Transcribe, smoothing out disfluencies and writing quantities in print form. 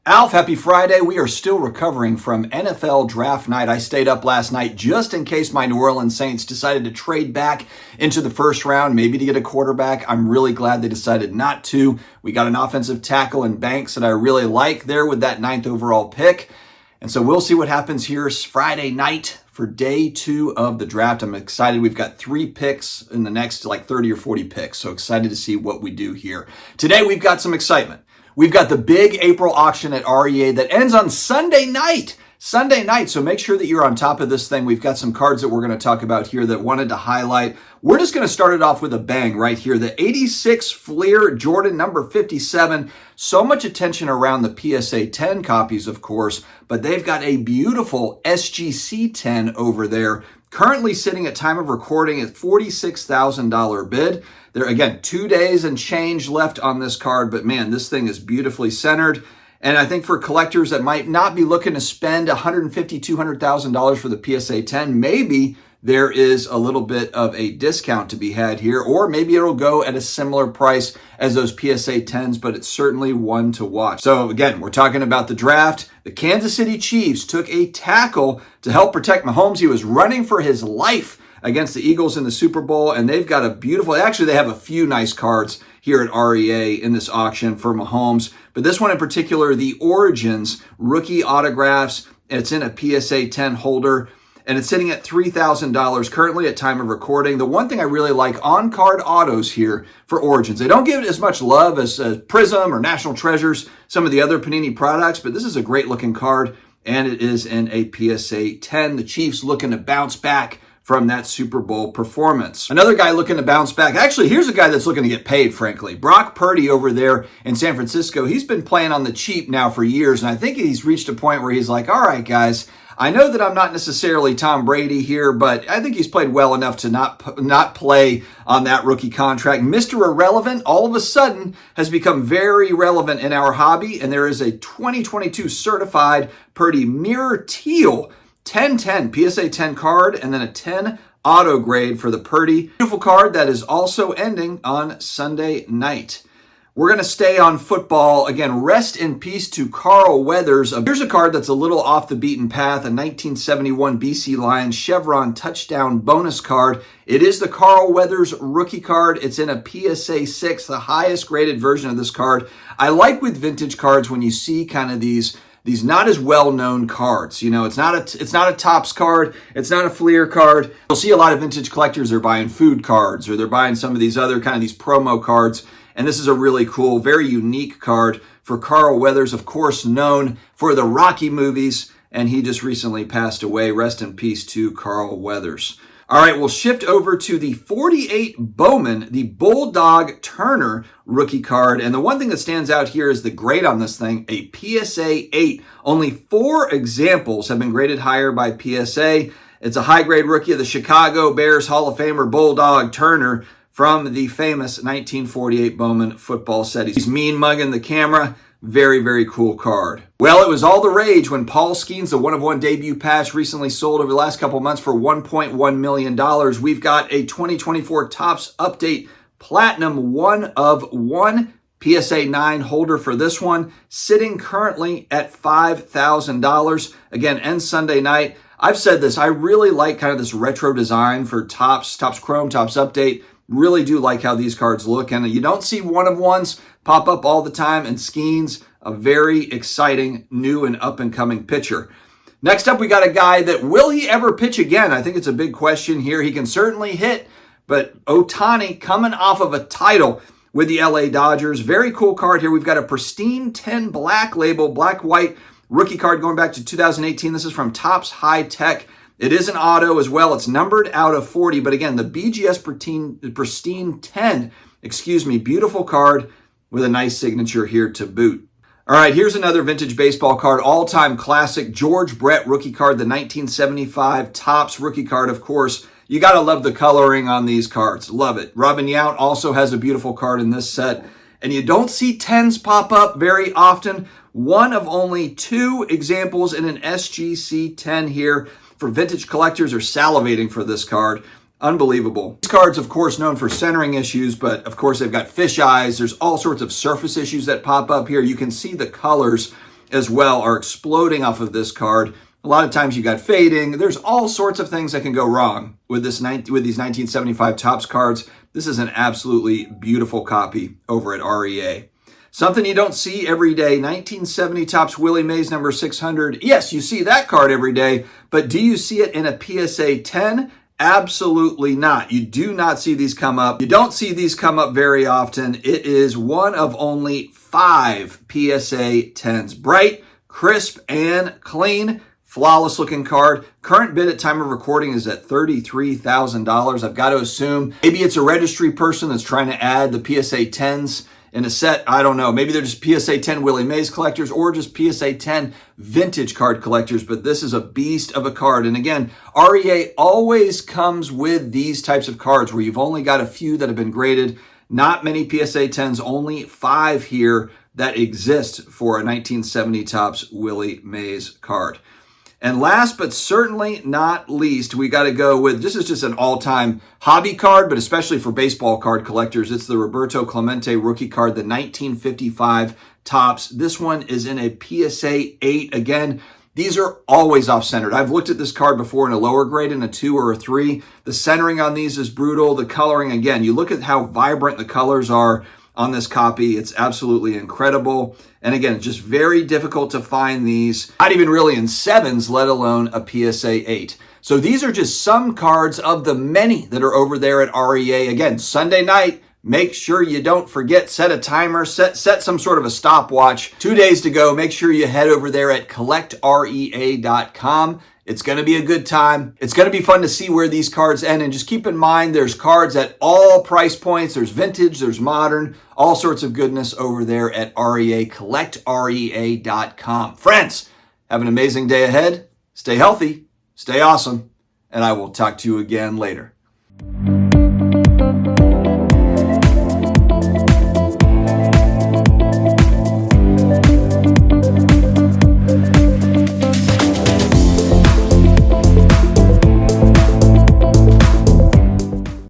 Alf, happy Friday. We are still recovering from NFL draft night. I stayed up last night just in case my New Orleans Saints decided to trade back into the first round, maybe to get a quarterback. I'm really glad they decided not to. We got an offensive tackle in Banks that I really like there with that 9th overall pick. And so we'll see what happens here Friday night for day 2 of the draft. I'm excited. We've got 3 picks in the next 30 or 40 picks. So excited to see what we do here. Today we've got some excitement. We've got the big April auction at REA that ends on Sunday night. So make sure that you're on top of this thing. We've got some cards that we're going to talk about here that wanted to highlight. We're just going to start it off with a bang right here. The 86 Fleer Jordan number 57. So much attention around the PSA 10 copies, of course, but they've got a beautiful SGC 10 over there. Currently sitting at time of recording at $46,000 bid. There, again, 2 days and change left on this card, but man, this thing is beautifully centered. And I think for collectors that might not be looking to spend $150,000, $200,000 for the PSA 10, maybe there is a little bit of a discount to be had here, or maybe it'll go at a similar price as those PSA 10s, but it's certainly one to watch. So again, we're talking about the draft. The Kansas City Chiefs took a tackle to help protect Mahomes. He was running for his life against the Eagles in the Super Bowl, and they've got a beautiful, actually they have a few nice cards here at REA in this auction for Mahomes, but this one in particular, the Origins rookie autographs, and it's in a PSA 10 holder, and it's sitting at $3,000 currently at time of recording. The one thing I really like on-card autos here for Origins, they don't give it as much love as Prism or National Treasures, some of the other Panini products, but this is a great looking card, and it is in a PSA 10. The Chiefs looking to bounce back from that Super Bowl performance. Another guy looking to bounce back. Actually, here's a guy that's looking to get paid, frankly. Brock Purdy over there in San Francisco. He's been playing on the cheap now for years, and I think he's reached a point where he's like, all right, guys, I know that I'm not necessarily Tom Brady here, but I think he's played well enough to not play on that rookie contract. Mr. Irrelevant all of a sudden has become very relevant in our hobby, and there is a 2022 certified Purdy Mirror Teal 1010 PSA 10 card, and then a 10 auto grade for the Purdy. Beautiful card that is also ending on Sunday night. We're going to stay on football. Again, rest in peace to Carl Weathers. Here's a card that's a little off the beaten path, a 1971 BC Lions Chevron touchdown bonus card. It is the Carl Weathers rookie card. It's in a PSA 6, the highest graded version of this card. I like with vintage cards when you see kind of these not as well-known cards. You know, it's not a Topps card, it's not a Fleer card. You'll see a lot of vintage collectors, they're buying food cards, or they're buying some of these other kind of these promo cards. And this is a really cool, very unique card for Carl Weathers, of course known for the Rocky movies, and he just recently passed away. Rest in peace to Carl Weathers. All right, we'll shift over to the 48 Bowman, the Bulldog Turner rookie card. And the one thing that stands out here is the grade on this thing, a PSA 8. Only 4 examples have been graded higher by PSA. It's a high-grade rookie of the Chicago Bears Hall of Famer Bulldog Turner from the famous 1948 Bowman football set. He's mean mugging the camera. Very, very cool card. Well, it was all the rage when Paul Skeens, the one-of-one debut patch, recently sold over the last couple months for $1.1 million. We've got a 2024 Topps Update Platinum 1-of-1 PSA 9 holder for this one, sitting currently at $5,000. Again, ends Sunday night. I've said this, I really like kind of this retro design for Topps Chrome, Topps Update. Really do like how these cards look, and you don't see one-of-ones pop up all the time, and Skeens, a very exciting new and up-and-coming pitcher. Next up, we got a guy that, will he ever pitch again? I think it's a big question here. He can certainly hit, but Otani coming off of a title with the LA Dodgers. Very cool card here. We've got a pristine 10 black label, black-white rookie card going back to 2018. This is from Topps High Tech. It is an auto as well. It's numbered out of 40, but again, the BGS pristine 10, beautiful card with a nice signature here to boot. All right, here's another vintage baseball card, all-time classic, George Brett rookie card, the 1975 Topps rookie card, of course. You got to love the coloring on these cards. Love it. Robin Yount also has a beautiful card in this set. And you don't see 10s pop up very often. One of only 2 examples in an SGC 10 here. For vintage collectors are salivating for this card. Unbelievable. This card's, of course, known for centering issues, but of course they've got fish eyes. There's all sorts of surface issues that pop up here. You can see the colors as well are exploding off of this card. A lot of times you got fading. There's all sorts of things that can go wrong with these 1975 Topps cards. This is an absolutely beautiful copy over at REA. Something you don't see every day, 1970 Topps Willie Mays number 600. Yes, you see that card every day, but do you see it in a PSA 10? Absolutely not. You do not see these come up. You don't see these come up very often. It is one of only 5 PSA 10s. Bright, crisp, and clean. Flawless looking card. Current bid at time of recording is at $33,000. I've got to assume maybe it's a registry person that's trying to add the PSA 10s in a set. I don't know. Maybe they're just PSA 10 Willie Mays collectors or just PSA 10 vintage card collectors, but this is a beast of a card. And again, REA always comes with these types of cards where you've only got a few that have been graded. Not many PSA 10s, only 5 here that exist for a 1970 Topps Willie Mays card. And last but certainly not least, we got to go with, this is just an all-time hobby card, but especially for baseball card collectors, it's the Roberto Clemente rookie card, the 1955 Topps. This one is in a PSA 8. Again, these are always off-centered. I've looked at this card before in a lower grade, in a 2 or a 3. The centering on these is brutal. The coloring, again, you look at how vibrant the colors are on this copy. It's absolutely incredible. And again, it's just very difficult to find these, not even really in 7s, let alone a PSA 8. So these are just some cards of the many that are over there at REA. Again, Sunday night, make sure you don't forget, set a timer, set some sort of a stopwatch. 2 days to go. Make sure you head over there at collectrea.com. It's going to be a good time. It's going to be fun to see where these cards end. And just keep in mind, there's cards at all price points. There's vintage, there's modern, all sorts of goodness over there at REA, collectrea.com. Friends, have an amazing day ahead. Stay healthy, stay awesome, and I will talk to you again later.